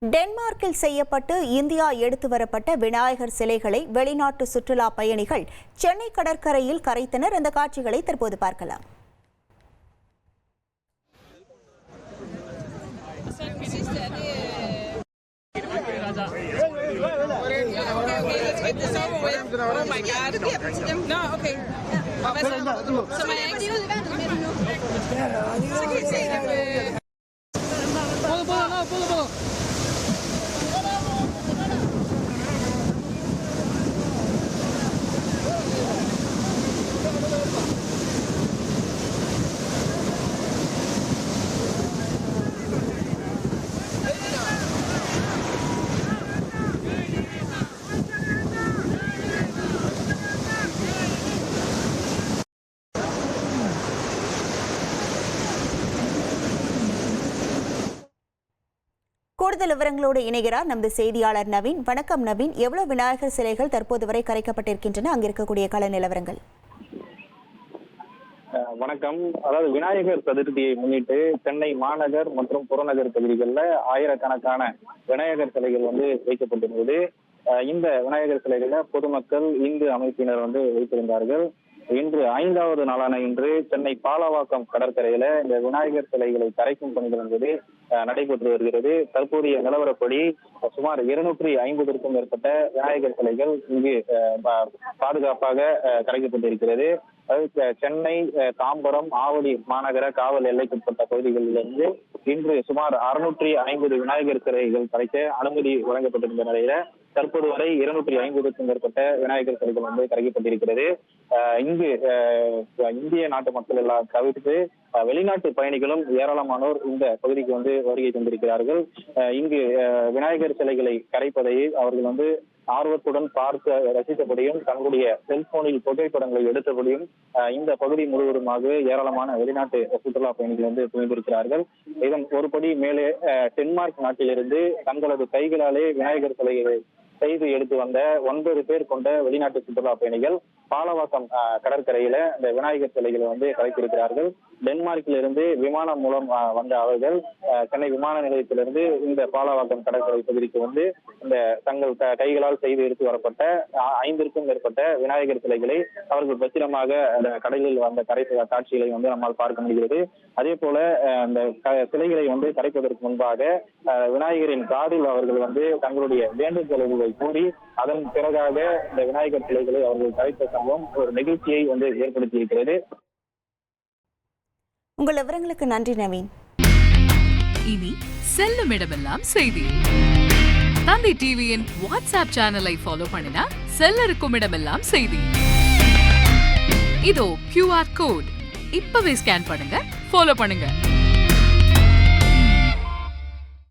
டென்மார்க்கில் செய்யப்பட்டு இந்தியா எடுத்து வரப்பட்ட விநாயகர் சிலைகளை வெளிநாட்டு சுற்றுலா பயணிகள் சென்னை கடற்கரையில் கரைத்தனர். அந்த காட்சிகளை தற்போது பார்க்கலாம். கூடுதல் விவரங்களோடு இணைகிறார் நமது செய்தியாளர் நவீன். வணக்கம் நவீன், எவ்வளவு விநாயகர் சிலைகள் தற்போது வரை கரைக்கப்பட்டிருக்கின்றன? அங்கு இருக்கக்கூடிய கள நிலவரங்கள். வணக்கம். அதாவது விநாயகர் சதுர்த்தியை முன்னிட்டு சென்னை மாநகர் மற்றும் புறநகர் பகுதிகளில் ஆயிரக்கணக்கான விநாயகர் சிலைகள் வைக்கப்பட்டிருந்தது. இந்த விநாயகர் சிலைகளை பொதுமக்கள் இந்து அமைப்பினர் வைத்திருந்தார்கள். இன்று 5வது நாளான இன்று சென்னை பாலவாக்கம் கடற்கரையில இந்த விநாயகர் சிலைகளை கரைக்கும் பணிகள் நடைபெற்று வருகிறது. தற்போதைய நிலவரப்படி சுமார் 250க்கும் மேற்பட்ட விநாயகர் சிலைகள் இங்கு பாதுகாப்பாக கரைக்கப்பட்டிருக்கிறது. சென்னை, தாம்பரம், ஆவடி மாநகர காவல் எல்லைக்குட்பட்ட பகுதிகளிலிருந்து இன்று சுமார் 650 விநாயகர் சிலைகள் கரைக்க அனுமதி வழங்கப்பட்டிருந்த நிலையில தற்போது வரை 250க்கும் மேற்பட்ட விநாயகர் சிலைகள் கரைக்கப்பட்டிருக்கிறது. இங்கு இந்திய நாட்டு மக்கள் எல்லாம் தவிர்த்து வெளிநாட்டு பயணிகளும் ஏராளமானோர் இந்த பகுதிக்கு வருகை தந்திருக்கிறார்கள். இங்கு விநாயகர் சிலைகளை கரைப்பதை அவர்கள் ஆர்வத்துடன் பார்த்து ரசித்தபடியும் தங்களுடைய செல்போனில் புகைப்படங்களை எடுத்தபடியும் இந்த பகுதி முழுவதுமாக ஏராளமான வெளிநாட்டு சுற்றுலா பயணிகள் குவிந்திருக்கிறார்கள். இதன் ஒருபடி மேலே டென்மார்க் நாட்டிலிருந்து தங்களது கைகளாலே விநாயகர் சிலைகளை செய்து எடுத்து வந்த 9 பேர் கொண்ட வெளிநாட்டு சுற்றுலா பயணிகள் பாலவாக்கம் கடற்கரையில இந்த விநாயகர் சிலைகளை கரைத்திருக்கிறார்கள். டென்மார்க்கிலிருந்து விமானம் மூலம் வந்த அவர்கள் சென்னை விமான நிலையத்திலிருந்து இந்த பாலவாக்கம் கடற்கரை பகுதிக்கு இந்த தங்கள் கைகளால் செய்து எடுத்து வரப்பட்ட 5க்கும் மேற்பட்ட விநாயகர் சிலைகளை அவர்கள் பத்திரமாக அந்த கடலில் வந்த கரைப்பு காட்சிகளை நம்மால் பார்க்க முடிகிறது. அதே போல அந்த சிலைகளை கரைப்பதற்கு முன்பாக விநாயகரின் காதில் அவர்கள் தங்களுடைய வேண்டுதல்களை கூறி அதன் பிறகாக இந்த விநாயகர் சிலைகளை அவர்கள் கரைத்த சம்பவம் ஒரு நிகழ்ச்சியை ஏற்படுத்தி இருக்கிறது. உங்கள் விவரங்களுக்கு நன்றி நவீன். இனி செல்லும் இடமெல்லாம் செய்தி. தந்தை டிவியின் வாட்ஸ்அப் சேனலை ஃபாலோ பண்ணினா செல்லருக்கும் இடமெல்லாம் செய்தி. இதோ QR கோட் இப்பவே ஸ்கேன் பண்ணுங்க, ஃபாலோ பண்ணுங்க.